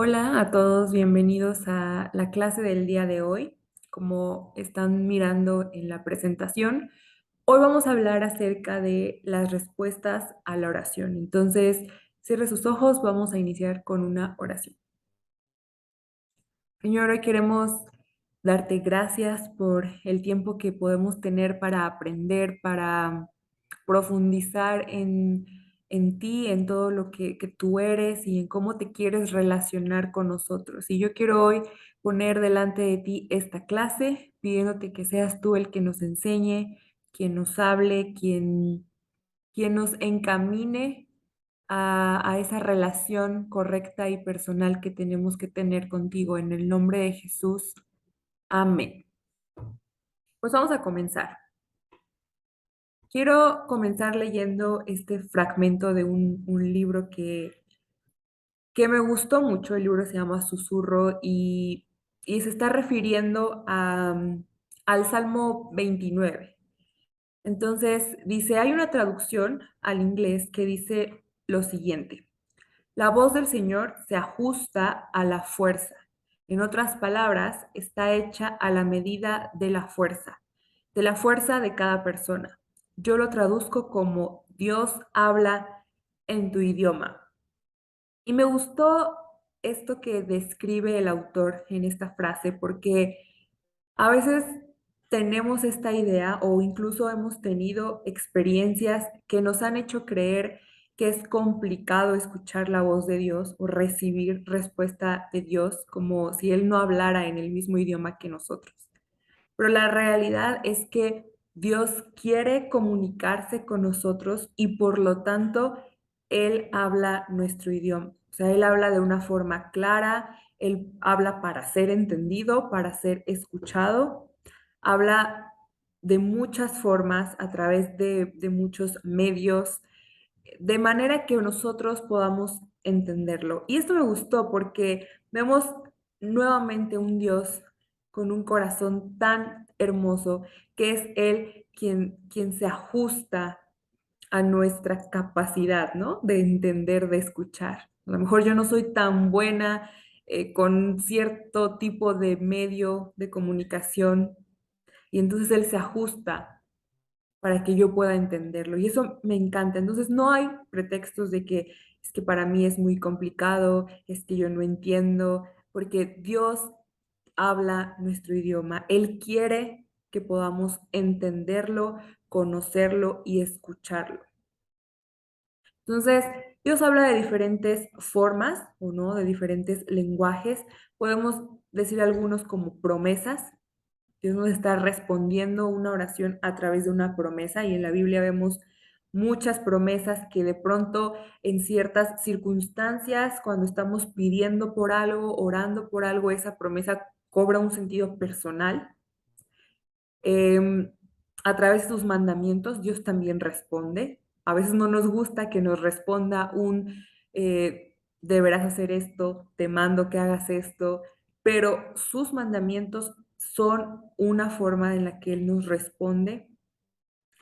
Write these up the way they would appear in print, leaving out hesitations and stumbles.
Hola a todos, bienvenidos a la clase del día de hoy. Como están mirando en la presentación, hoy vamos a hablar acerca de las respuestas a la oración. Entonces, cierre sus ojos, vamos a iniciar con una oración. Señor, hoy queremos darte gracias por el tiempo que podemos tener para aprender, para profundizar en ti, en todo lo que tú eres y en cómo te quieres relacionar con nosotros. Y yo quiero hoy poner delante de ti esta clase, pidiéndote que seas tú el que nos enseñe, quien nos hable, quien nos encamine a esa relación correcta y personal que tenemos que tener contigo. En el nombre de Jesús. Amén. Pues vamos a comenzar. Quiero comenzar leyendo este fragmento de un libro que me gustó mucho. El libro se llama Susurro y se está refiriendo al Salmo 29. Entonces, dice, hay una traducción al inglés que dice lo siguiente: la voz del Señor se ajusta a la fuerza. En otras palabras, está hecha a la medida de la fuerza de cada persona. Yo lo traduzco como Dios habla en tu idioma. Y me gustó esto que describe el autor en esta frase porque a veces tenemos esta idea o incluso hemos tenido experiencias que nos han hecho creer que es complicado escuchar la voz de Dios o recibir respuesta de Dios como si Él no hablara en el mismo idioma que nosotros. Pero la realidad es que Dios quiere comunicarse con nosotros y por lo tanto Él habla nuestro idioma. O sea, Él habla de una forma clara, Él habla para ser entendido, para ser escuchado, habla de muchas formas, a través de muchos medios, de manera que nosotros podamos entenderlo. Y esto me gustó porque vemos nuevamente un Dios con un corazón tan hermoso, que es Él quien se ajusta a nuestra capacidad, ¿no? De entender, de escuchar. A lo mejor yo no soy tan buena con cierto tipo de medio de comunicación y entonces Él se ajusta para que yo pueda entenderlo. Y eso me encanta. Entonces no hay pretextos de que es que para mí es muy complicado, es que yo no entiendo, porque Dios habla nuestro idioma. Él quiere que podamos entenderlo, conocerlo y escucharlo. Entonces, Dios habla de diferentes formas, ¿o no? De diferentes lenguajes. Podemos decir algunos como promesas. Dios nos está respondiendo una oración a través de una promesa y en la Biblia vemos muchas promesas que de pronto en ciertas circunstancias, cuando estamos pidiendo por algo, orando por algo, esa promesa cobra un sentido personal. Em, a través de sus mandamientos, Dios también responde. A veces no nos gusta que nos responda deberás hacer esto, te mando que hagas esto, pero sus mandamientos son una forma en la que Él nos responde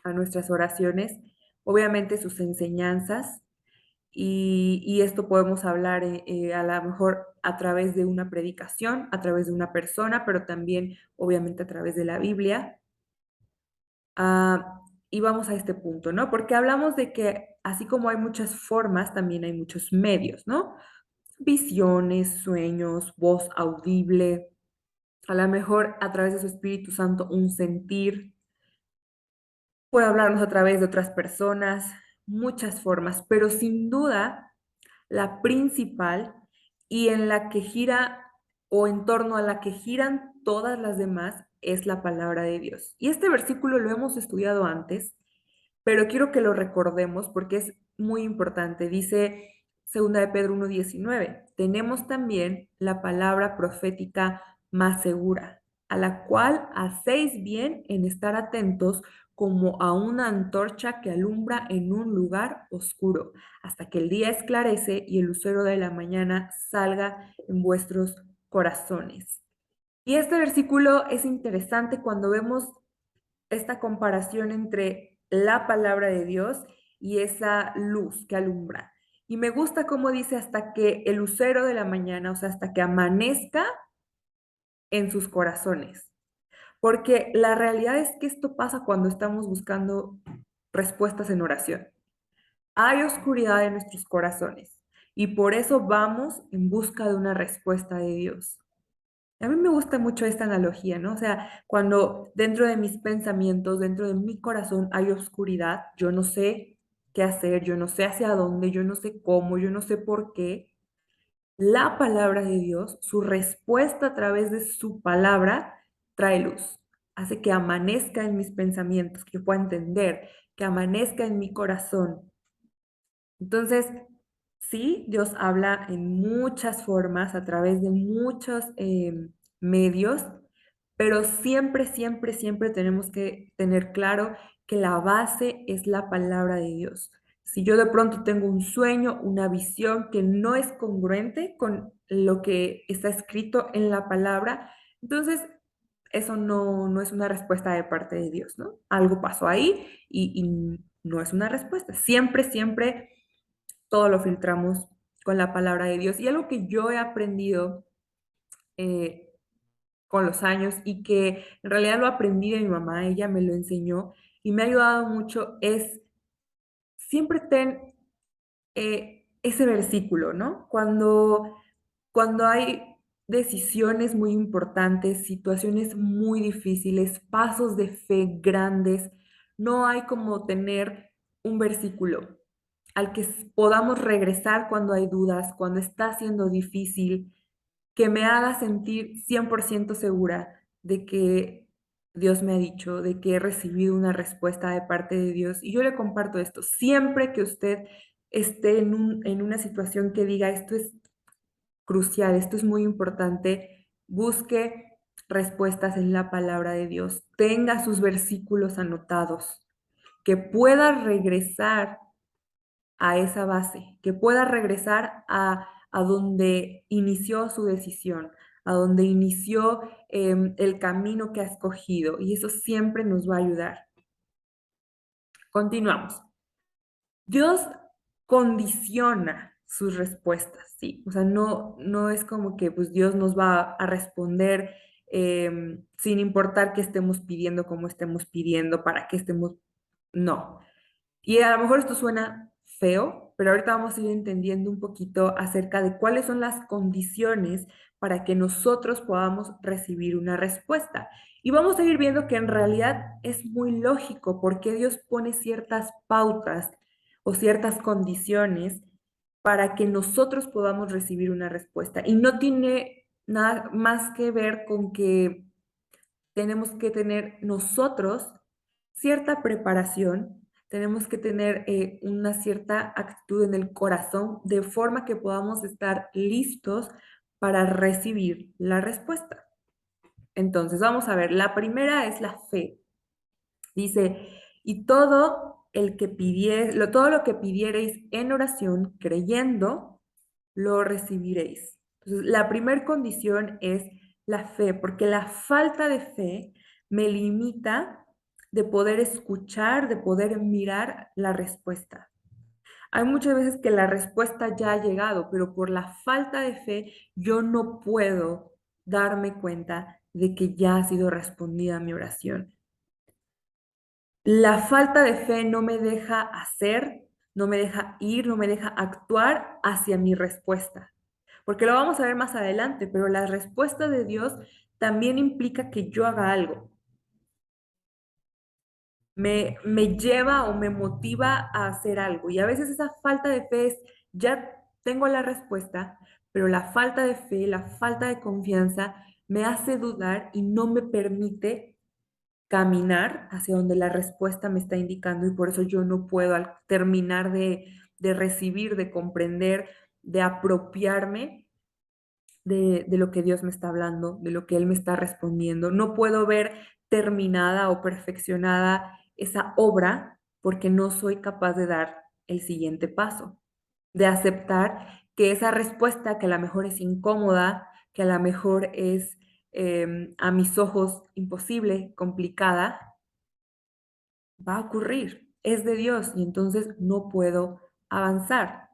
a nuestras oraciones, obviamente sus enseñanzas, y esto podemos hablar a lo mejor a través de una predicación, a través de una persona, pero también obviamente a través de la Biblia. Y vamos a este punto, ¿no? Porque hablamos de que así como hay muchas formas, también hay muchos medios, ¿no? Visiones, sueños, voz audible, a lo mejor a través de su Espíritu Santo un sentir, puede hablarnos a través de otras personas, muchas formas, pero sin duda la principal y en la que gira o en torno a la que giran todas las demás es la palabra de Dios. Y este versículo lo hemos estudiado antes, pero quiero que lo recordemos porque es muy importante. Dice 2 de Pedro 1:19, tenemos también la palabra profética más segura, a la cual hacéis bien en estar atentos como a una antorcha que alumbra en un lugar oscuro, hasta que el día esclarece y el lucero de la mañana salga en vuestros corazones. Y este versículo es interesante cuando vemos esta comparación entre la palabra de Dios y esa luz que alumbra. Y me gusta cómo dice hasta que el lucero de la mañana, o sea, hasta que amanezca en sus corazones. Porque la realidad es que esto pasa cuando estamos buscando respuestas en oración. Hay oscuridad en nuestros corazones y por eso vamos en busca de una respuesta de Dios. A mí me gusta mucho esta analogía, ¿no? O sea, cuando dentro de mis pensamientos, dentro de mi corazón hay oscuridad, yo no sé qué hacer, yo no sé hacia dónde, yo no sé cómo, yo no sé por qué. La palabra de Dios, su respuesta a través de su palabra, trae luz. Hace que amanezca en mis pensamientos, que yo pueda entender, que amanezca en mi corazón. Entonces, sí, Dios habla en muchas formas, a través de muchos medios, pero siempre, siempre, siempre tenemos que tener claro que la base es la palabra de Dios. Si yo de pronto tengo un sueño, una visión que no es congruente con lo que está escrito en la palabra, entonces eso no es una respuesta de parte de Dios, ¿no? Algo pasó ahí y no es una respuesta. Siempre, siempre todo lo filtramos con la palabra de Dios. Y algo que yo he aprendido eh, con los años y que en realidad lo aprendí de mi mamá, ella me lo enseñó y me ha ayudado mucho, es siempre ten ese versículo, ¿no? Cuando hay decisiones muy importantes, situaciones muy difíciles, pasos de fe grandes, no hay como tener un versículo al que podamos regresar cuando hay dudas, cuando está siendo difícil, que me haga sentir 100% segura de que Dios me ha dicho, de que he recibido una respuesta de parte de Dios. Y yo le comparto esto, siempre que usted esté en una situación que diga, esto es crucial, esto es muy importante, busque respuestas en la palabra de Dios, tenga sus versículos anotados, que pueda regresar a esa base, que pueda regresar a donde inició su decisión, a donde inició el camino que ha escogido, y eso siempre nos va a ayudar. Continuamos. Dios condiciona sus respuestas, ¿sí? O sea, no es como que pues Dios nos va a responder sin importar qué estemos pidiendo, cómo estemos pidiendo, para qué estemos... No. Y a lo mejor esto suena feo, pero ahorita vamos a ir entendiendo un poquito acerca de cuáles son las condiciones para que nosotros podamos recibir una respuesta. Y vamos a ir viendo que en realidad es muy lógico porque Dios pone ciertas pautas o ciertas condiciones para que nosotros podamos recibir una respuesta. Y no tiene nada más que ver con que tenemos que tener nosotros cierta preparación, tenemos que tener una cierta actitud en el corazón de forma que podamos estar listos para recibir la respuesta. Entonces, vamos a ver, la primera es la fe. Dice, y todo el que todo lo que pidiereis en oración, creyendo, lo recibiréis. Entonces, la primera condición es la fe, porque la falta de fe me limita de poder escuchar, de poder mirar la respuesta. Hay muchas veces que la respuesta ya ha llegado, pero por la falta de fe yo no puedo darme cuenta de que ya ha sido respondida mi oración. La falta de fe no me deja hacer, no me deja ir, no me deja actuar hacia mi respuesta. Porque lo vamos a ver más adelante, pero la respuesta de Dios también implica que yo haga algo. Me lleva o me motiva a hacer algo. Y a veces esa falta de fe es, ya tengo la respuesta, pero la falta de fe, la falta de confianza me hace dudar y no me permite caminar hacia donde la respuesta me está indicando y por eso yo no puedo al terminar de recibir, de comprender, de apropiarme de lo que Dios me está hablando, de lo que Él me está respondiendo. No puedo ver terminada o perfeccionada esa obra porque no soy capaz de dar el siguiente paso, de aceptar que esa respuesta que a lo mejor es incómoda, que a lo mejor es a mis ojos imposible, complicada, va a ocurrir, es de Dios y entonces no puedo avanzar.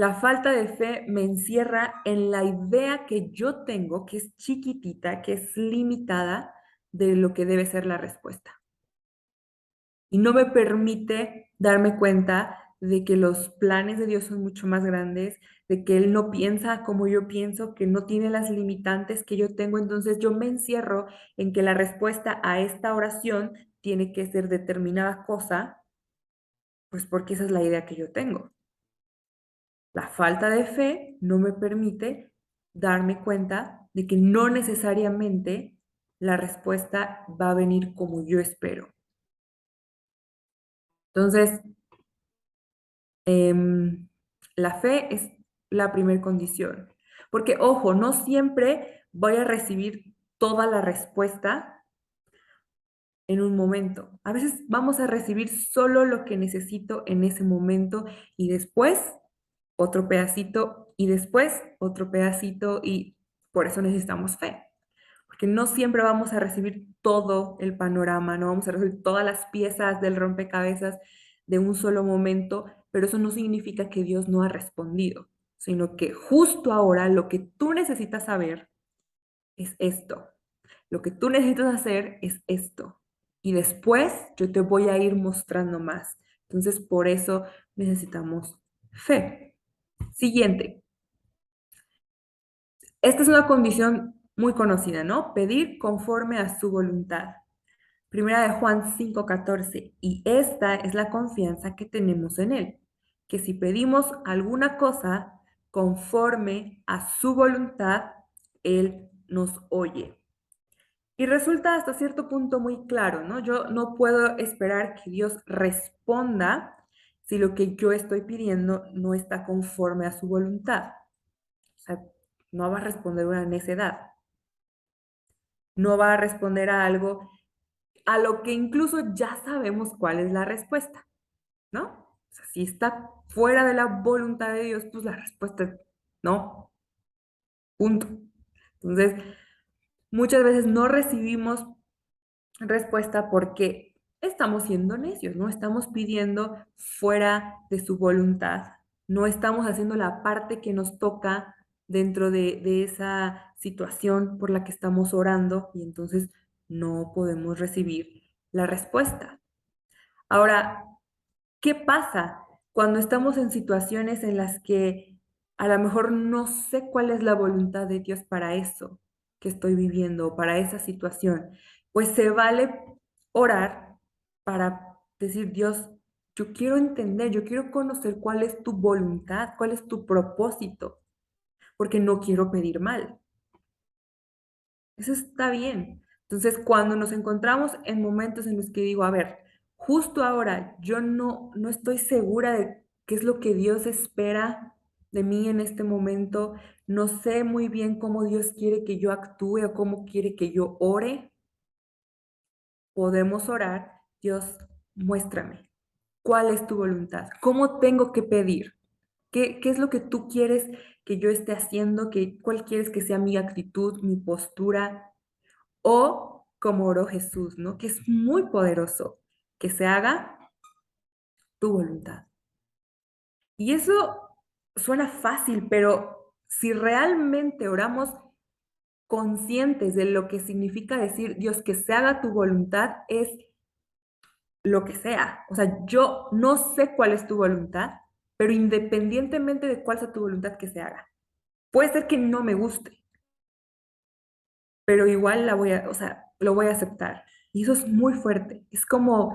La falta de fe me encierra en la idea que yo tengo, que es chiquitita, que es limitada, de lo que debe ser la respuesta. Y no me permite darme cuenta de que los planes de Dios son mucho más grandes, de que Él no piensa como yo pienso, que no tiene las limitantes que yo tengo. Entonces yo me encierro en que la respuesta a esta oración tiene que ser determinada cosa, pues porque esa es la idea que yo tengo. La falta de fe no me permite darme cuenta de que no necesariamente la respuesta va a venir como yo espero. Entonces, la fe es la primera condición. Porque, ojo, no siempre voy a recibir toda la respuesta en un momento. A veces vamos a recibir solo lo que necesito en ese momento y después otro pedacito y después otro pedacito y por eso necesitamos fe. Porque no siempre vamos a recibir todo el panorama, no vamos a recibir todas las piezas del rompecabezas de un solo momento, pero eso no significa que Dios no ha respondido, sino que justo ahora lo que tú necesitas saber es esto. Lo que tú necesitas hacer es esto. Y después yo te voy a ir mostrando más. Entonces, por eso necesitamos fe. Siguiente. Esta es una condición muy conocida, ¿no? Pedir conforme a su voluntad. Primera de Juan 5:14. Y esta es la confianza que tenemos en Él, que si pedimos alguna cosa conforme a su voluntad, Él nos oye. Y resulta hasta cierto punto muy claro, ¿no? Yo no puedo esperar que Dios responda si lo que yo estoy pidiendo no está conforme a su voluntad. O sea, no va a responder una necedad, no va a responder a algo a lo que incluso ya sabemos cuál es la respuesta, ¿no? O sea, si está fuera de la voluntad de Dios, pues la respuesta es no, punto. Entonces, muchas veces no recibimos respuesta porque estamos siendo necios, no estamos pidiendo fuera de su voluntad, no estamos haciendo la parte que nos toca dentro de esa situación por la que estamos orando y entonces no podemos recibir la respuesta. Ahora, ¿qué pasa cuando estamos en situaciones en las que a lo mejor no sé cuál es la voluntad de Dios para eso que estoy viviendo o para esa situación? Pues se vale orar para decir, Dios, yo quiero entender, yo quiero conocer cuál es tu voluntad, cuál es tu propósito, porque no quiero pedir mal. Eso está bien. Entonces, cuando nos encontramos en momentos en los que digo, a ver, justo ahora yo no estoy segura de qué es lo que Dios espera de mí en este momento, no sé muy bien cómo Dios quiere que yo actúe o cómo quiere que yo ore, podemos orar, Dios, muéstrame, ¿cuál es tu voluntad? ¿Cómo tengo que pedir? ¿Qué es lo que tú quieres que yo esté haciendo? ¿Cuál quieres que sea mi actitud, mi postura? O como oró Jesús, ¿no? Que es muy poderoso, que se haga tu voluntad. Y eso suena fácil, pero si realmente oramos conscientes de lo que significa decir, Dios, que se haga tu voluntad, es lo que sea. O sea, yo no sé cuál es tu voluntad, pero independientemente de cuál sea tu voluntad, que se haga. Puede ser que no me guste, pero igual la voy a, o sea, lo voy a aceptar. Y eso es muy fuerte. Es como,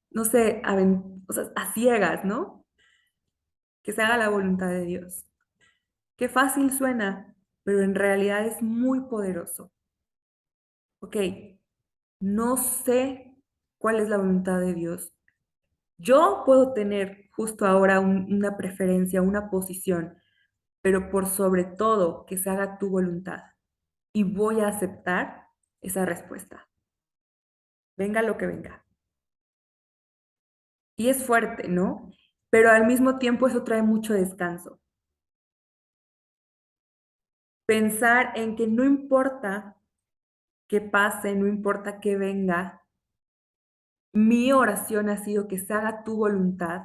no sé, o sea, a ciegas, ¿no? Que se haga la voluntad de Dios. Qué fácil suena, pero en realidad es muy poderoso. Ok, no sé cuál es la voluntad de Dios. Yo puedo tener justo ahora una preferencia, una posición, pero por sobre todo que se haga tu voluntad. Y voy a aceptar esa respuesta. Venga lo que venga. Y es fuerte, ¿no? Pero al mismo tiempo eso trae mucho descanso. Pensar en que no importa qué pase, no importa qué venga, mi oración ha sido que se haga tu voluntad,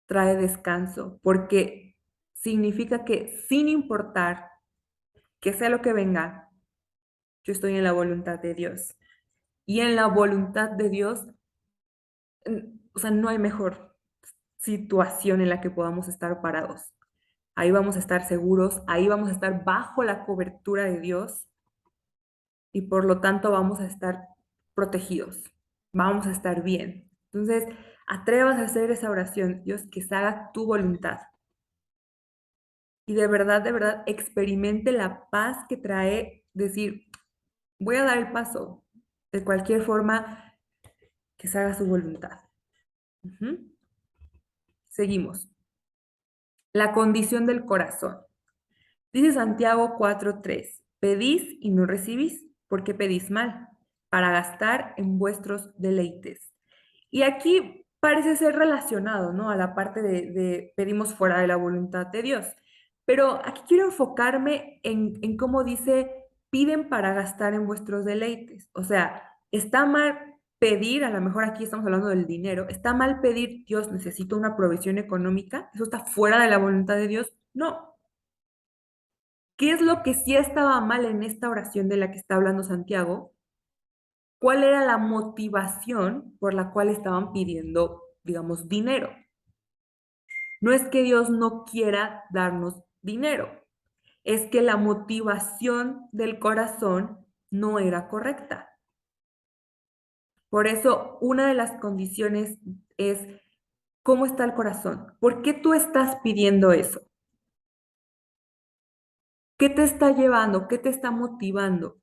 trae descanso, porque significa que sin importar que sea lo que venga, yo estoy en la voluntad de Dios. Y en la voluntad de Dios, o sea, no hay mejor situación en la que podamos estar parados. Ahí vamos a estar seguros, ahí vamos a estar bajo la cobertura de Dios y por lo tanto vamos a estar protegidos, vamos a estar bien. Entonces, atrevas a hacer esa oración, Dios, que se haga tu voluntad. Y de verdad, experimente la paz que trae decir, voy a dar el paso de cualquier forma que se haga su voluntad. Ujú. Seguimos. La condición del corazón. Dice Santiago 4:3, pedís y no recibís, porque pedís mal, para gastar en vuestros deleites. Y aquí parece ser relacionado, ¿no? A la parte de pedimos fuera de la voluntad de Dios. Pero aquí quiero enfocarme en cómo dice, piden para gastar en vuestros deleites. O sea, está mal pedir, a lo mejor aquí estamos hablando del dinero, está mal pedir, Dios, necesito una provisión económica, eso está fuera de la voluntad de Dios. No, ¿qué es lo que sí estaba mal en esta oración de la que está hablando Santiago? ¿Cuál era la motivación por la cual estaban pidiendo, digamos, dinero? No es que Dios no quiera darnos dinero, es que la motivación del corazón no era correcta. Por eso, una de las condiciones es cómo está el corazón. ¿Por qué tú estás pidiendo eso? ¿Qué te está llevando? ¿Qué te está motivando?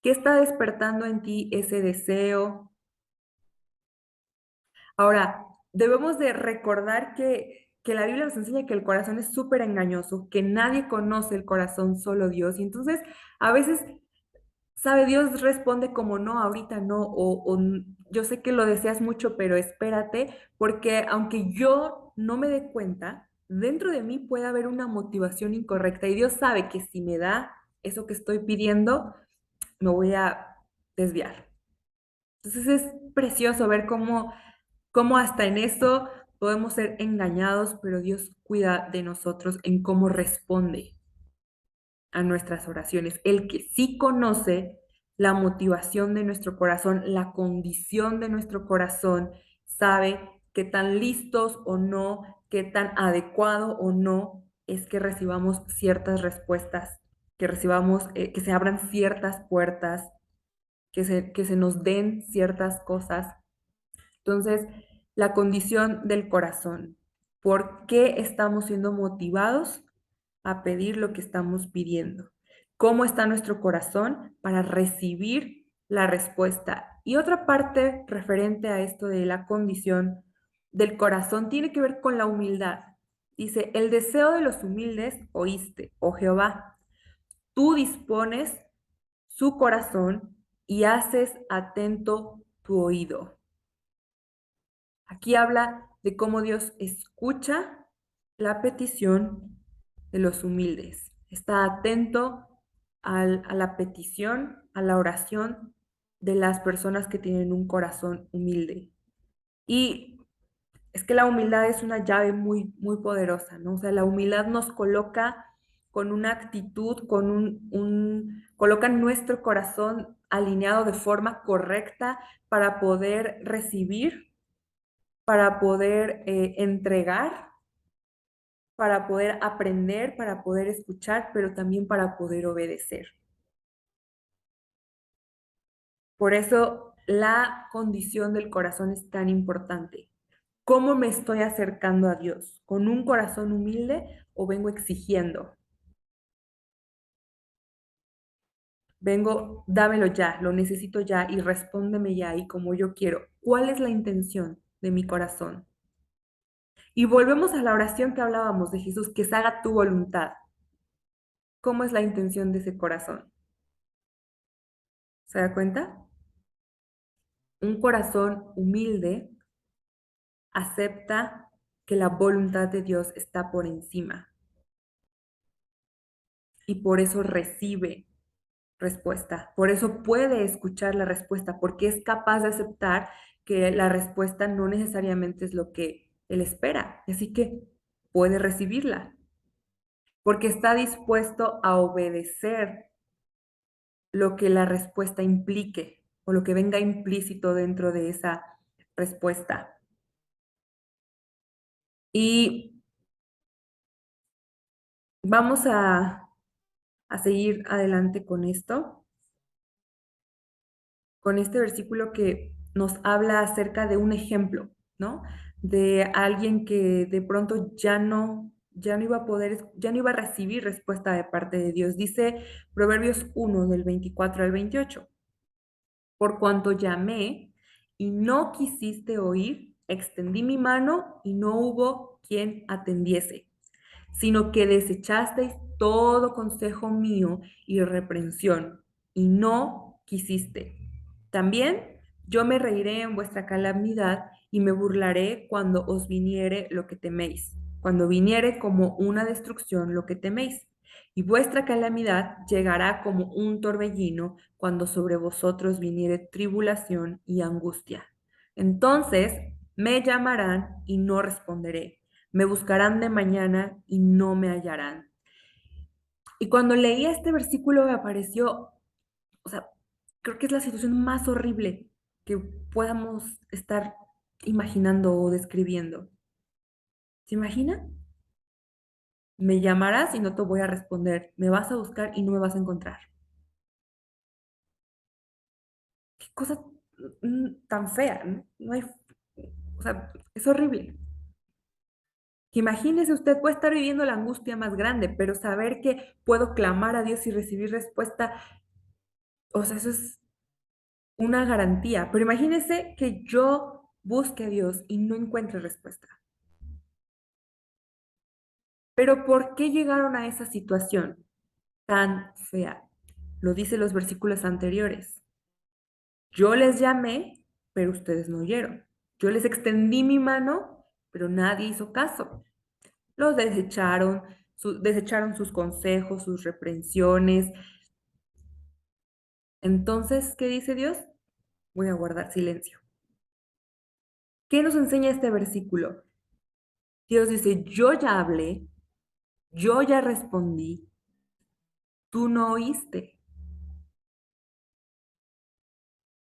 ¿Qué está despertando en ti ese deseo? Ahora, debemos de recordar que la Biblia nos enseña que el corazón es súper engañoso, que nadie conoce el corazón, solo Dios. Y entonces, a veces, sabe, Dios responde como no, ahorita no, yo sé que lo deseas mucho, pero espérate, porque aunque yo no me dé cuenta, dentro de mí puede haber una motivación incorrecta y Dios sabe que si me da eso que estoy pidiendo, me voy a desviar. Entonces es precioso ver cómo hasta en eso podemos ser engañados, pero Dios cuida de nosotros en cómo responde a nuestras oraciones. El que sí conoce la motivación de nuestro corazón, la condición de nuestro corazón, sabe qué tan listos o no, qué tan adecuado o no es que recibamos ciertas respuestas, que recibamos, que se abran ciertas puertas, que se nos den ciertas cosas. Entonces, la condición del corazón. ¿Por qué estamos siendo motivados a pedir lo que estamos pidiendo? ¿Cómo está nuestro corazón para recibir la respuesta? Y otra parte referente a esto de la condición del corazón tiene que ver con la humildad. Dice, el deseo de los humildes oíste, oh Jehová. Tú dispones su corazón y haces atento tu oído. Aquí habla de cómo Dios escucha la petición de los humildes. Está atento a la petición, a la oración de las personas que tienen un corazón humilde. Y es que la humildad es una llave muy, muy poderosa, ¿no? O sea, la humildad nos coloca con una actitud, coloca nuestro corazón alineado de forma correcta para poder recibir, para poder entregar, para poder aprender, para poder escuchar, pero también para poder obedecer. Por eso la condición del corazón es tan importante. ¿Cómo me estoy acercando a Dios? ¿Con un corazón humilde o vengo exigiendo? Vengo, dámelo ya, lo necesito ya y respóndeme ya y como yo quiero. ¿Cuál es la intención de mi corazón? Y volvemos a la oración que hablábamos de Jesús, que se haga tu voluntad. ¿Cómo es la intención de ese corazón? ¿Se da cuenta? Un corazón humilde acepta que la voluntad de Dios está por encima y por eso recibe respuesta, por eso puede escuchar la respuesta, porque es capaz de aceptar que la respuesta no necesariamente es lo que él espera, así que puede recibirla. porque está dispuesto a obedecer lo que la respuesta implique o lo que venga implícito dentro de esa respuesta. Y vamos a seguir adelante con este versículo que nos habla acerca de un ejemplo, ¿no? De alguien que de pronto ya no iba a poder, ya no iba a recibir respuesta de parte de Dios. Dice Proverbios 1 del 24 al 28. Por cuanto llamé y no quisiste oír, extendí mi mano y no hubo quien atendiese, sino que desechasteis todo consejo mío y reprensión, y no quisiste. También yo me reiré en vuestra calamidad y me burlaré cuando os viniere lo que teméis, cuando viniere como una destrucción lo que teméis. Y vuestra calamidad llegará como un torbellino cuando sobre vosotros viniere tribulación y angustia. Entonces me llamarán y no responderé. Me buscarán de mañana y no me hallarán. Y cuando leí este versículo me pareció, o sea, creo que es la situación más horrible que podamos estar imaginando o describiendo. ¿Se imagina? Me llamarás y no te voy a responder. Me vas a buscar y no me vas a encontrar. Qué cosa tan fea, ¿no? No hay, o sea, es horrible. Imagínese, usted puede estar viviendo la angustia más grande, pero saber que puedo clamar a Dios y recibir respuesta, o sea, eso es una garantía. Pero imagínese que yo busque a Dios y no encuentre respuesta. Pero ¿por qué llegaron a esa situación tan fea? Lo dice los versículos anteriores. Yo les llamé, pero ustedes no oyeron. Yo les extendí mi mano, pero nadie hizo caso. Los desecharon, desecharon sus consejos, sus reprensiones. Entonces, ¿qué dice Dios? Voy a guardar silencio. ¿Qué nos enseña este versículo? Dios dice, yo ya hablé, yo ya respondí, tú no oíste,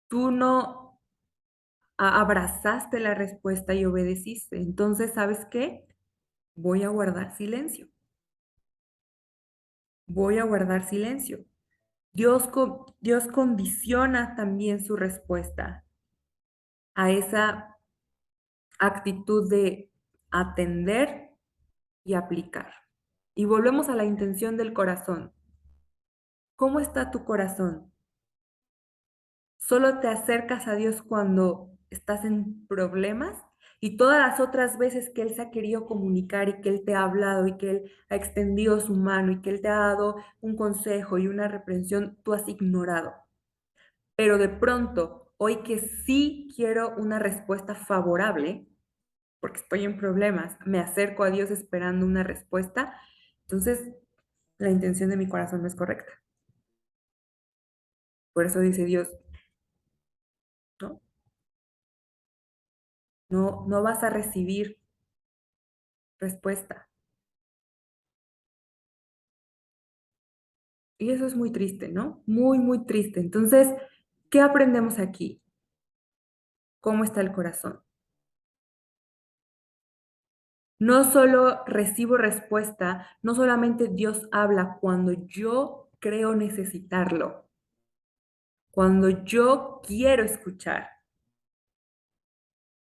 tú no abrazaste la respuesta y obedeciste. Entonces, ¿sabes qué? Voy a guardar silencio, voy a guardar silencio. Dios condiciona también su respuesta a esa actitud de atender y aplicar. Y volvemos a la intención del corazón. ¿Cómo está tu corazón? ¿Solo te acercas a Dios cuando estás en problemas? Y todas las otras veces que Él se ha querido comunicar y que Él te ha hablado y que Él ha extendido su mano y que Él te ha dado un consejo y una reprensión, tú has ignorado. Pero de pronto, hoy que sí quiero una respuesta favorable, porque estoy en problemas, me acerco a Dios esperando una respuesta, entonces la intención de mi corazón no es correcta. Por eso dice Dios, no, no vas a recibir respuesta. Y eso es muy triste, ¿no? Muy, muy triste. Entonces, ¿qué aprendemos aquí? ¿Cómo está el corazón? No solo recibo respuesta, no solamente Dios habla cuando yo creo necesitarlo, cuando yo quiero escuchar.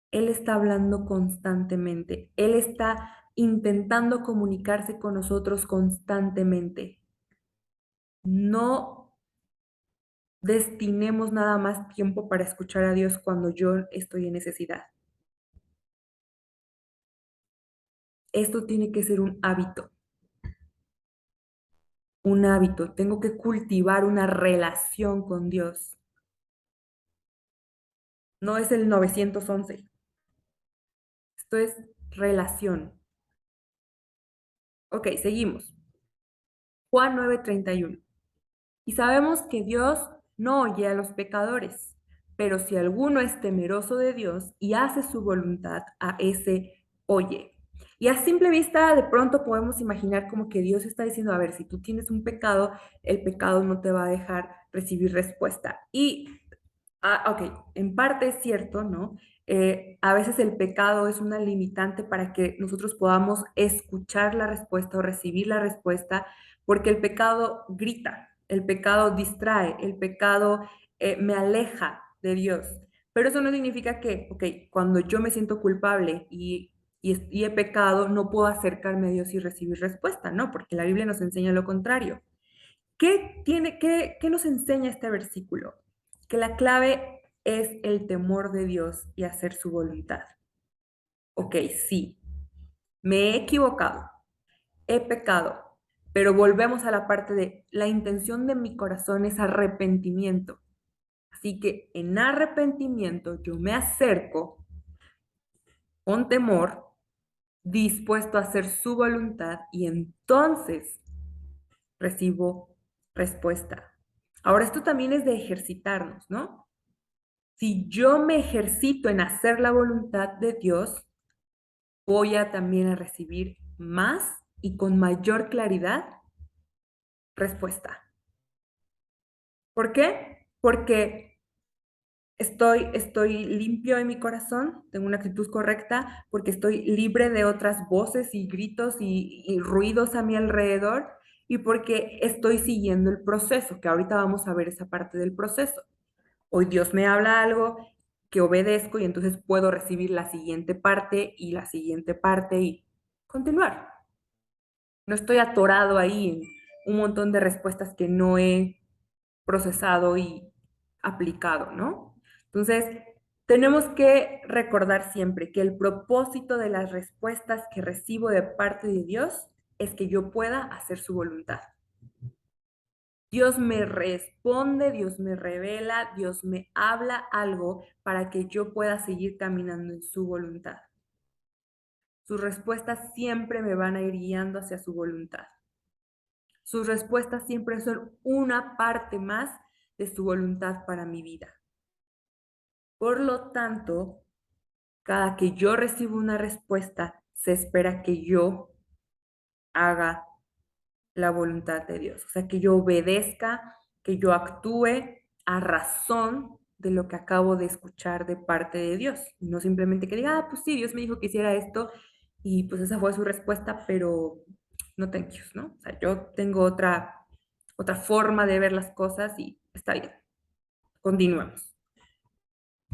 Él está hablando constantemente. Él está intentando comunicarse con nosotros constantemente. No destinemos nada más tiempo para escuchar a Dios cuando yo estoy en necesidad. Esto tiene que ser un hábito, un hábito. Tengo que cultivar una relación con Dios. No es el 911. Esto es relación. Ok, seguimos. Juan 9:31. Y sabemos que Dios no oye a los pecadores, pero si alguno es temeroso de Dios y hace su voluntad, a ese oye. Y a simple vista, de pronto podemos imaginar como que Dios está diciendo, a ver, si tú tienes un pecado, el pecado no te va a dejar recibir respuesta. Y, ok, en parte es cierto, ¿no? A veces el pecado es una limitante para que nosotros podamos escuchar la respuesta o recibir la respuesta, porque el pecado grita, el pecado distrae, el pecado me aleja de Dios. Pero eso no significa que, ok, cuando yo me siento culpable y he pecado, no puedo acercarme a Dios y recibir respuesta, ¿no? Porque la Biblia nos enseña lo contrario. ¿Qué nos enseña este versículo? Que la clave es el temor de Dios y hacer su voluntad. Ok, sí, me he equivocado, he pecado, pero volvemos a la parte de la intención de mi corazón es arrepentimiento. Así que en arrepentimiento yo me acerco con temor, dispuesto a hacer su voluntad y entonces recibo respuesta. Ahora, esto también es de ejercitarnos, ¿no? Si yo me ejercito en hacer la voluntad de Dios, voy a también a recibir más y con mayor claridad respuesta. ¿Por qué? Porque estoy limpio en mi corazón, tengo una actitud correcta, porque estoy libre de otras voces y gritos y ruidos a mi alrededor y porque estoy siguiendo el proceso, que ahorita vamos a ver esa parte del proceso. Hoy Dios me habla algo que obedezco y entonces puedo recibir la siguiente parte y la siguiente parte y continuar. No estoy atorado ahí en un montón de respuestas que no he procesado y aplicado, ¿no? Entonces, tenemos que recordar siempre que el propósito de las respuestas que recibo de parte de Dios es que yo pueda hacer su voluntad. Dios me responde, Dios me revela, Dios me habla algo para que yo pueda seguir caminando en su voluntad. Sus respuestas siempre me van a ir guiando hacia su voluntad. Sus respuestas siempre son una parte más de su voluntad para mi vida. Por lo tanto, cada que yo recibo una respuesta, se espera que yo haga la voluntad de Dios. O sea, que yo obedezca, que yo actúe a razón de lo que acabo de escuchar de parte de Dios. No simplemente que diga, pues sí, Dios me dijo que hiciera esto y pues esa fue su respuesta, pero no thank you, ¿no? O sea, yo tengo otra forma de ver las cosas y está bien. Continuemos.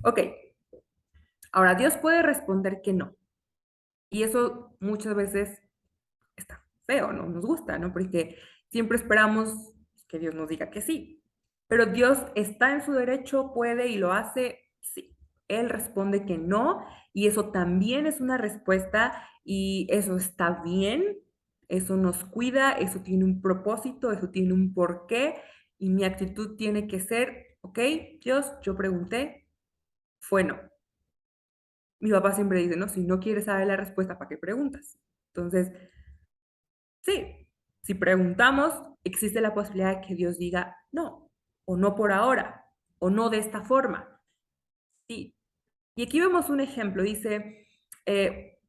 Ok, ahora Dios puede responder que no. Y eso muchas veces está feo, no nos gusta, ¿no? Porque siempre esperamos que Dios nos diga que sí. Pero Dios está en su derecho, puede y lo hace, sí. Él responde que no y eso también es una respuesta y eso está bien, eso nos cuida, eso tiene un propósito, eso tiene un porqué y mi actitud tiene que ser, ok, Dios, yo pregunté, fue no. Mi papá siempre dice, no, si no quieres saber la respuesta, ¿para qué preguntas? Entonces, sí, si preguntamos, existe la posibilidad de que Dios diga no, o no por ahora, o no de esta forma. Sí. Y aquí vemos un ejemplo, dice, eh,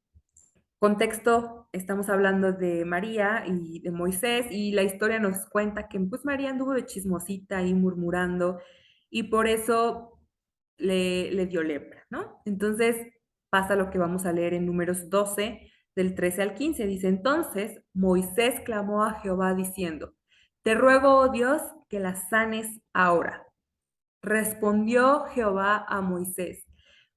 contexto, estamos hablando de María y de Moisés, y la historia nos cuenta que pues María anduvo de chismosita y murmurando, y por eso le dio lepra, ¿no? Entonces pasa lo que vamos a leer en Números 12, del 13 al 15. Dice, entonces Moisés clamó a Jehová diciendo, te ruego, oh Dios, que la sanes ahora. Respondió Jehová a Moisés,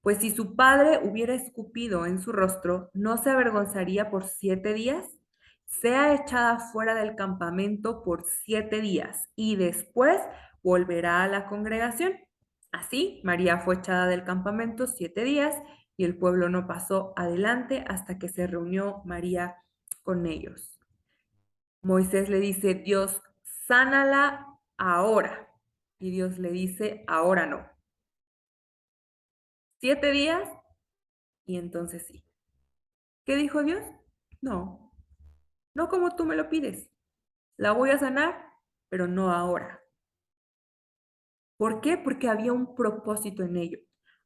pues si su padre hubiera escupido en su rostro, ¿no se avergonzaría por 7 días? Sea echada fuera del campamento por 7 días y después volverá a la congregación. Así, María fue echada del campamento 7 días y el pueblo no pasó adelante hasta que se reunió María con ellos. Moisés le dice, Dios, sánala ahora. Y Dios le dice, ahora no. 7 días y entonces sí. ¿Qué dijo Dios? No, no como tú me lo pides. La voy a sanar, pero no ahora. ¿Por qué? Porque había un propósito en ello.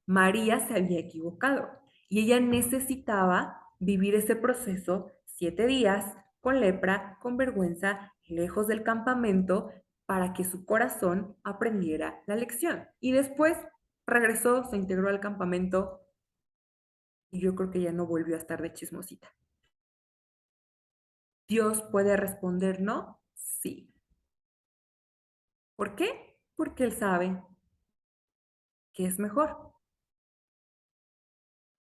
María se había equivocado y ella necesitaba vivir ese proceso 7 días con lepra, con vergüenza, lejos del campamento, para que su corazón aprendiera la lección. Y después regresó, se integró al campamento y yo creo que ya no volvió a estar de chismosita. ¿Dios puede responder no? Sí. ¿Por qué? Porque Él sabe que es mejor,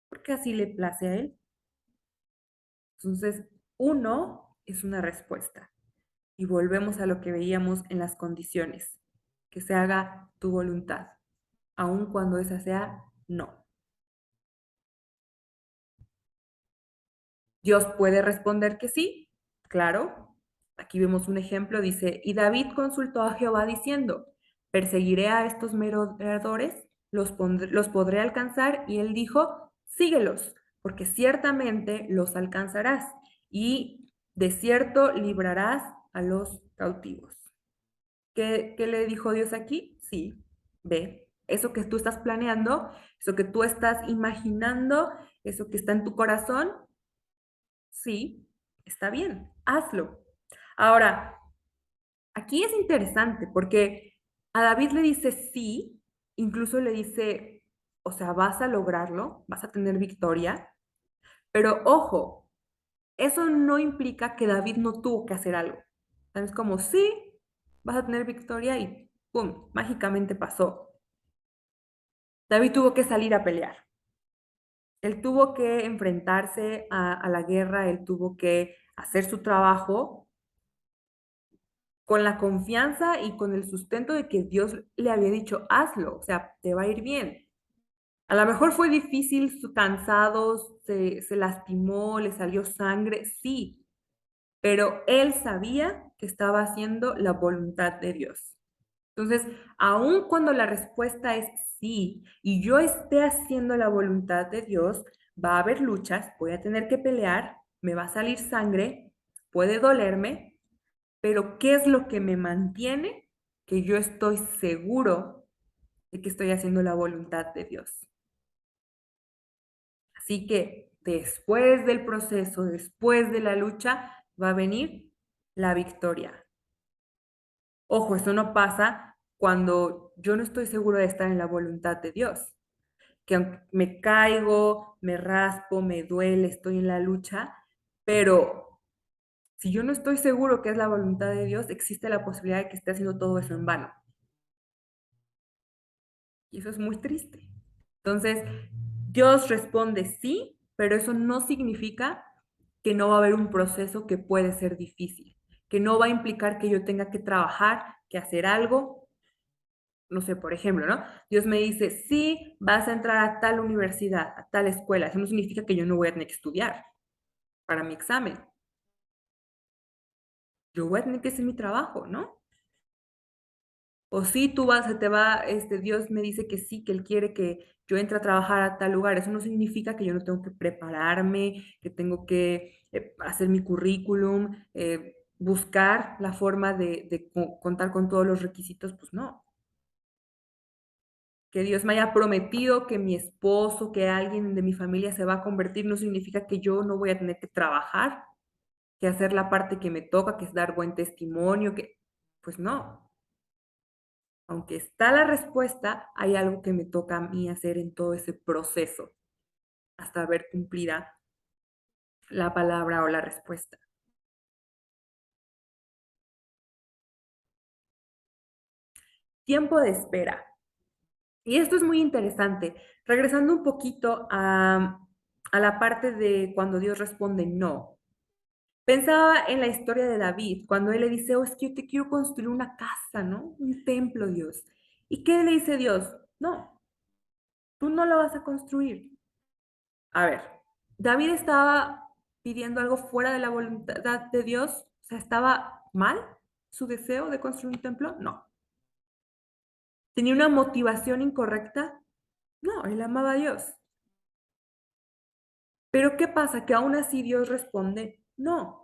porque así le place a Él. Entonces, uno es una respuesta. Y volvemos a lo que veíamos en las condiciones, que se haga tu voluntad, aun cuando esa sea no. Dios puede responder que sí, claro. Aquí vemos un ejemplo, dice, y David consultó a Jehová diciendo, perseguiré a estos merodeadores, los podré alcanzar, y él dijo, síguelos, porque ciertamente los alcanzarás, y de cierto librarás a los cautivos. ¿Qué le dijo Dios aquí? Sí, ve, eso que tú estás planeando, eso que tú estás imaginando, eso que está en tu corazón, sí, está bien, hazlo. Ahora, aquí es interesante porque a David le dice sí, incluso le dice, o sea, vas a lograrlo, vas a tener victoria, pero ojo, eso no implica que David no tuvo que hacer algo. Es como, sí, vas a tener victoria y ¡pum! Mágicamente pasó. David tuvo que salir a pelear. Él tuvo que enfrentarse a la guerra, él tuvo que hacer su trabajo con la confianza y con el sustento de que Dios le había dicho, hazlo, o sea, te va a ir bien. A lo mejor fue difícil, cansado, se lastimó, le salió sangre, sí, pero él sabía que estaba haciendo la voluntad de Dios. Entonces, aun cuando la respuesta es sí y yo esté haciendo la voluntad de Dios, va a haber luchas, voy a tener que pelear, me va a salir sangre, puede dolerme, pero ¿qué es lo que me mantiene? Que yo estoy seguro de que estoy haciendo la voluntad de Dios. Así que después del proceso, después de la lucha, va a venir la victoria. Ojo, eso no pasa cuando yo no estoy seguro de estar en la voluntad de Dios. Que aunque me caigo, me raspo, me duele, estoy en la lucha, pero si yo no estoy seguro que es la voluntad de Dios, existe la posibilidad de que esté haciendo todo eso en vano. Y eso es muy triste. Entonces, Dios responde sí, pero eso no significa que no va a haber un proceso que puede ser difícil, que no va a implicar que yo tenga que trabajar, que hacer algo. No sé, por ejemplo, ¿no? Dios me dice, sí, vas a entrar a tal universidad, a tal escuela. Eso no significa que yo no voy a tener que estudiar para mi examen. Yo voy a tener que hacer mi trabajo, ¿no? O sí, se te va, Dios me dice que sí, que Él quiere que yo entre a trabajar a tal lugar. Eso no significa que yo no tengo que prepararme, que tengo que hacer mi currículum, buscar la forma de contar con todos los requisitos. Pues no. Que Dios me haya prometido que mi esposo, que alguien de mi familia se va a convertir, no significa que yo no voy a tener que trabajar, que hacer la parte que me toca, que es dar buen testimonio, pues no. Aunque está la respuesta, hay algo que me toca a mí hacer en todo ese proceso hasta ver cumplida la palabra o la respuesta. Tiempo de espera. Y esto es muy interesante. Regresando un poquito a la parte de cuando Dios responde no. Pensaba en la historia de David, cuando él le dice, oh, es que yo te quiero construir una casa, ¿no? Un templo, Dios. ¿Y qué le dice Dios? No, tú no lo vas a construir. A ver, David estaba pidiendo algo fuera de la voluntad de Dios, o sea, ¿estaba mal su deseo de construir un templo? No. ¿Tenía una motivación incorrecta? No, él amaba a Dios. Pero ¿qué pasa? Que aún así Dios responde, no.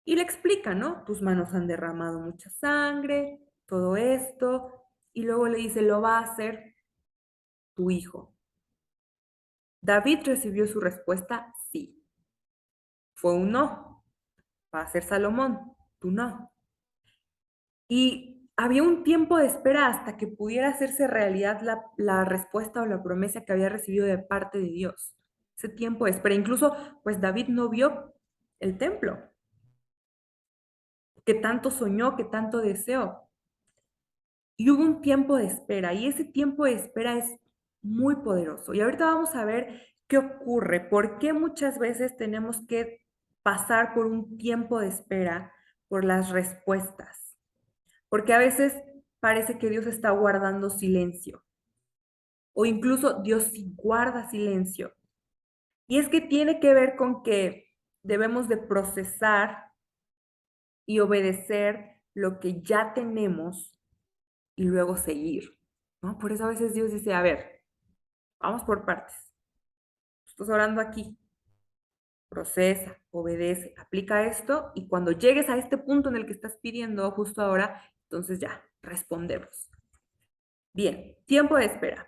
Y le explica, ¿no? Tus manos han derramado mucha sangre, todo esto, y luego le dice, lo va a hacer tu hijo. ¿David recibió su respuesta? Sí. Fue un no. Va a ser Salomón, tú no. Y había un tiempo de espera hasta que pudiera hacerse realidad la respuesta o la promesa que había recibido de parte de Dios. Ese tiempo de espera. Incluso, pues David no vio el templo, que tanto soñó, que tanto deseó. Y hubo un tiempo de espera, y ese tiempo de espera es muy poderoso. Y ahorita vamos a ver qué ocurre, por qué muchas veces tenemos que pasar por un tiempo de espera por las respuestas. Porque a veces parece que Dios está guardando silencio, o incluso Dios sí guarda silencio. Y es que tiene que ver con que debemos de procesar y obedecer lo que ya tenemos y luego seguir, ¿no? Por eso a veces Dios dice, a ver, vamos por partes. Estás orando aquí, procesa, obedece, aplica esto y cuando llegues a este punto en el que estás pidiendo justo ahora, entonces ya, respondemos. Bien, tiempo de espera.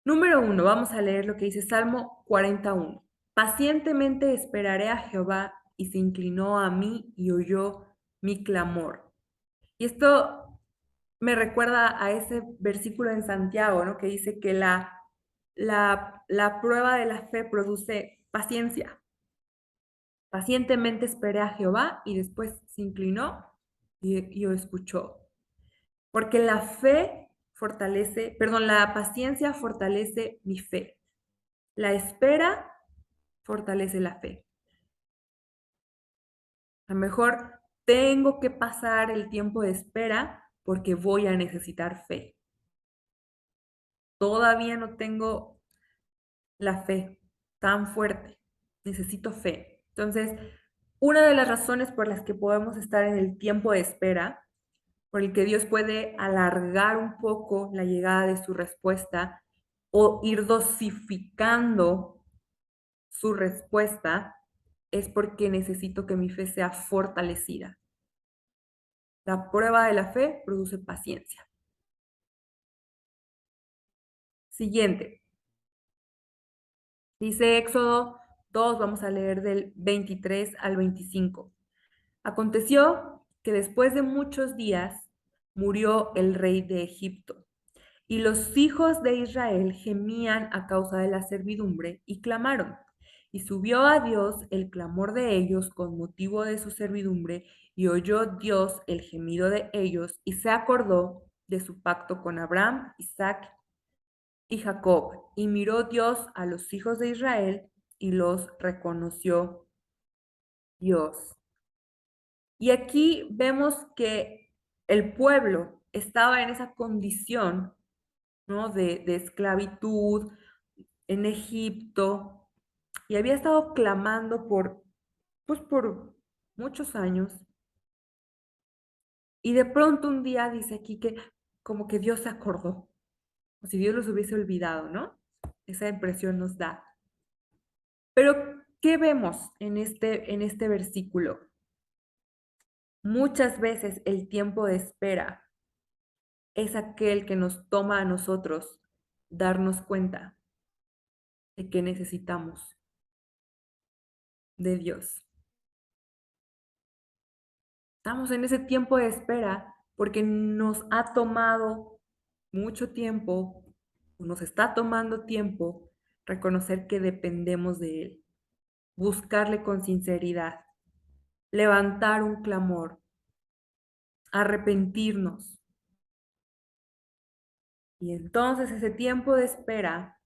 Número 1, vamos a leer lo que dice Salmo 41. Pacientemente esperaré a Jehová y se inclinó a mí y oyó mi clamor. Y esto me recuerda a ese versículo en Santiago, ¿no? Que dice que la prueba de la fe produce paciencia. Pacientemente esperé a Jehová y después se inclinó y escuchó. Porque la fe fortalece, perdón, la paciencia fortalece mi fe. La espera fortalece la fe. A lo mejor tengo que pasar el tiempo de espera porque voy a necesitar fe. Todavía no tengo la fe tan fuerte. Necesito fe. Entonces, una de las razones por las que podemos estar en el tiempo de espera, por el que Dios puede alargar un poco la llegada de su respuesta o ir dosificando su respuesta, es porque necesito que mi fe sea fortalecida. La prueba de la fe produce paciencia. Siguiente. Dice Éxodo 2, vamos a leer del 23 al 25. Aconteció que después de muchos días murió el rey de Egipto, y los hijos de Israel gemían a causa de la servidumbre y clamaron. Y subió a Dios el clamor de ellos con motivo de su servidumbre, y oyó Dios el gemido de ellos, y se acordó de su pacto con Abraham, Isaac y Jacob. Y miró Dios a los hijos de Israel y los reconoció Dios. Y aquí vemos que el pueblo estaba en esa condición, ¿no? de esclavitud en Egipto y había estado clamando pues por muchos años. Y de pronto un día dice aquí que como que Dios se acordó, o si Dios los hubiese olvidado, ¿no? Esa impresión nos da. Pero, ¿qué vemos en este versículo? Muchas veces el tiempo de espera es aquel que nos toma a nosotros darnos cuenta de que necesitamos de Dios. Estamos en ese tiempo de espera porque nos ha tomado mucho tiempo, o nos está tomando tiempo, reconocer que dependemos de Él, buscarle con sinceridad, levantar un clamor, arrepentirnos. Y entonces ese tiempo de espera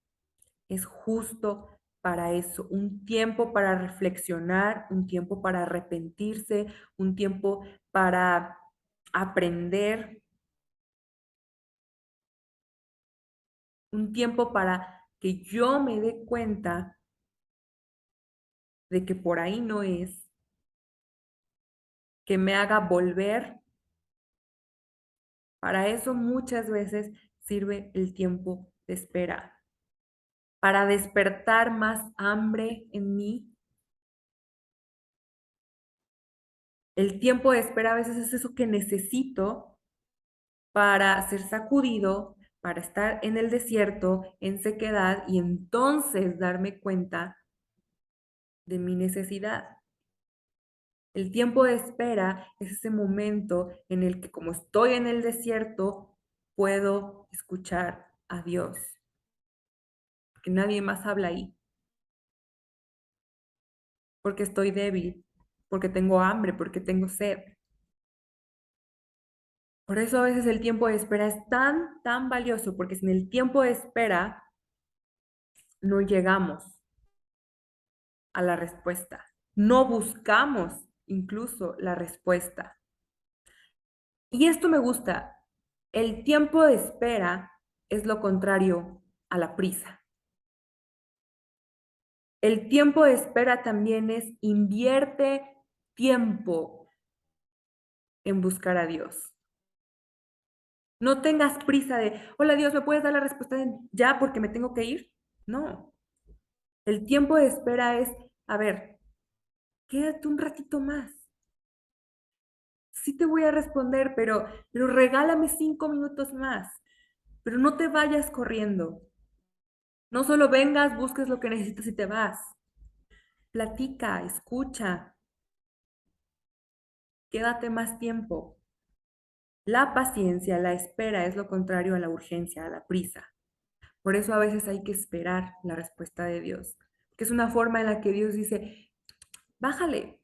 es justo para eso, un tiempo para reflexionar, un tiempo para arrepentirse, un tiempo para aprender, un tiempo para que yo me dé cuenta de que por ahí no es, que me haga volver. Para eso muchas veces sirve el tiempo de espera, para despertar más hambre en mí. El tiempo de espera a veces es eso que necesito para ser sacudido, para estar en el desierto, en sequedad, y entonces darme cuenta de mi necesidad. El tiempo de espera es ese momento en el que, como estoy en el desierto, puedo escuchar a Dios, porque nadie más habla ahí, porque estoy débil, porque tengo hambre, porque tengo sed. Por eso a veces el tiempo de espera es tan, tan valioso, porque sin el tiempo de espera no llegamos a la respuesta, no buscamos incluso la respuesta. Y esto me gusta, el tiempo de espera es lo contrario a la prisa. El tiempo de espera también es invierte tiempo en buscar a Dios. No tengas prisa de, hola Dios, ¿me puedes dar la respuesta ya porque me tengo que ir? No. El tiempo de espera es, a ver, quédate un ratito más. Sí te voy a responder, pero regálame 5 minutos más. Pero no te vayas corriendo. No solo vengas, busques lo que necesitas y te vas. Platica, escucha, quédate más tiempo. La paciencia, la espera es lo contrario a la urgencia, a la prisa. Por eso a veces hay que esperar la respuesta de Dios, que es una forma en la que Dios dice, bájale,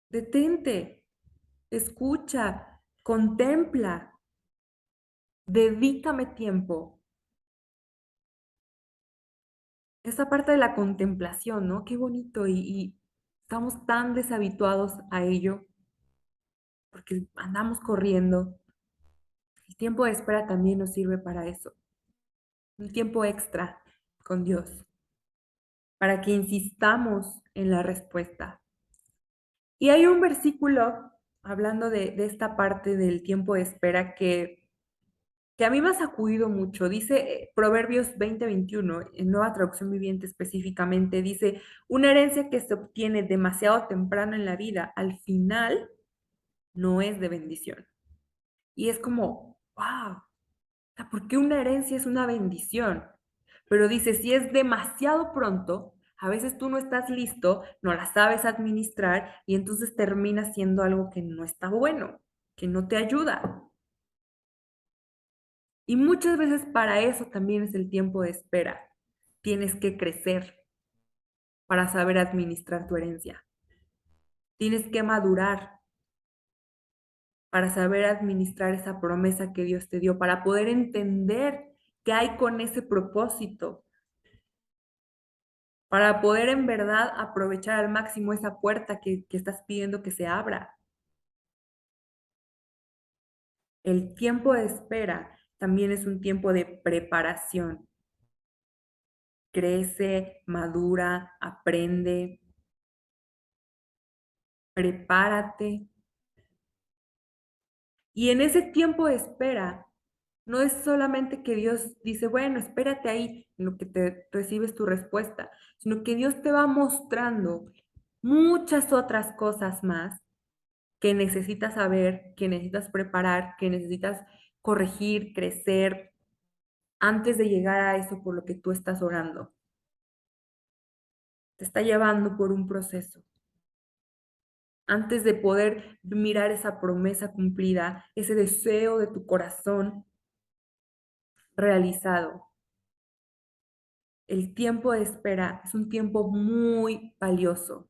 detente, escucha, contempla, dedícame tiempo. Esa parte de la contemplación, ¿no? Qué bonito y estamos tan deshabituados a ello porque andamos corriendo. El tiempo de espera también nos sirve para eso, un tiempo extra con Dios, para que insistamos en la respuesta. Y hay un versículo hablando de esta parte del tiempo de espera que a mí me ha sacudido mucho. Dice Proverbios 20:21, en Nueva Traducción Viviente específicamente, dice, una herencia que se obtiene demasiado temprano en la vida, al final no es de bendición. Y es como, wow, ¿por qué una herencia es una bendición? Pero dice, si es demasiado pronto, a veces tú no estás listo, no la sabes administrar y entonces termina siendo algo que no está bueno, que no te ayuda. Y muchas veces para eso también es el tiempo de espera. Tienes que crecer para saber administrar tu herencia. Tienes que madurar para saber administrar esa promesa que Dios te dio, para poder entender qué hay con ese propósito, para poder en verdad aprovechar al máximo esa puerta que estás pidiendo que se abra. El tiempo de espera también es un tiempo de preparación. Crece, madura, aprende, prepárate. Y en ese tiempo de espera, no es solamente que Dios dice, bueno, espérate ahí en lo que te recibes tu respuesta, sino que Dios te va mostrando muchas otras cosas más que necesitas saber, que necesitas preparar, que necesitas corregir, crecer, antes de llegar a eso por lo que tú estás orando. Te está llevando por un proceso. Antes de poder mirar esa promesa cumplida, ese deseo de tu corazón realizado. El tiempo de espera es un tiempo muy valioso.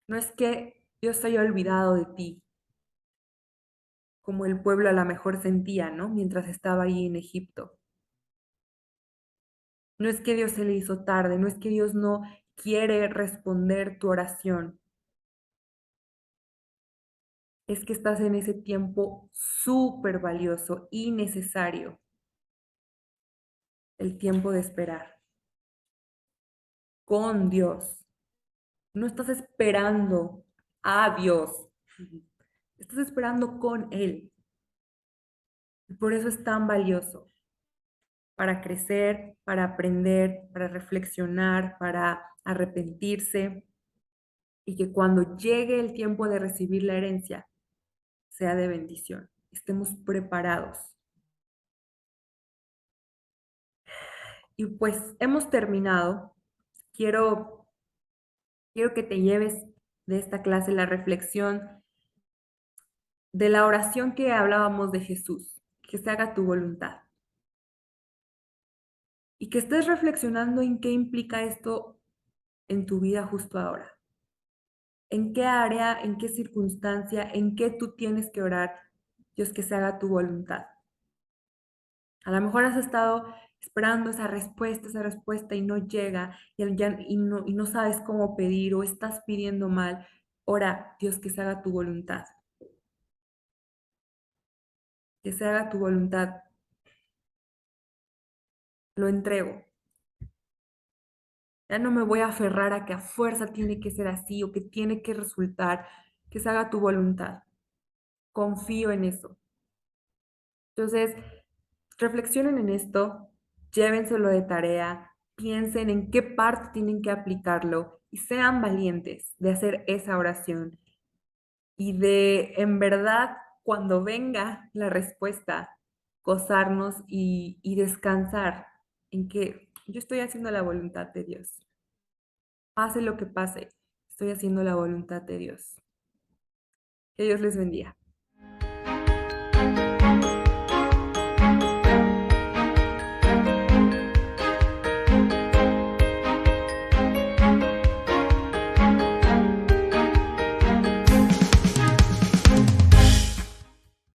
No es que Dios se haya olvidado de ti, como el pueblo a lo mejor sentía, ¿no? Mientras estaba ahí en Egipto. No es que Dios se le hizo tarde, no es que Dios no quiere responder tu oración. Es que estás en ese tiempo súper valioso y necesario, el tiempo de esperar con Dios. No estás esperando a Dios, estás esperando con Él. Y por eso es tan valioso, para crecer, para aprender, para reflexionar, para arrepentirse y que cuando llegue el tiempo de recibir la herencia sea de bendición. Estemos preparados. Y pues hemos terminado. Quiero, quiero que te lleves de esta clase la reflexión de la oración que hablábamos de Jesús, que se haga tu voluntad. Y que estés reflexionando en qué implica esto en tu vida justo ahora. En qué área, en qué circunstancia, en qué tú tienes que orar, Dios, que se haga tu voluntad. A lo mejor has estado esperando esa respuesta y no llega y no sabes cómo pedir o estás pidiendo mal. Ora, Dios, que se haga tu voluntad, que se haga tu voluntad. Lo entrego. Ya no me voy a aferrar a que a fuerza tiene que ser así o que tiene que resultar, que se haga tu voluntad. Confío en eso. Entonces, reflexionen en esto, llévenselo de tarea, piensen en qué parte tienen que aplicarlo y sean valientes de hacer esa oración y de, en verdad, cuando venga la respuesta, gozarnos y descansar en que yo estoy haciendo la voluntad de Dios. Pase lo que pase, estoy haciendo la voluntad de Dios. Que Dios les bendiga.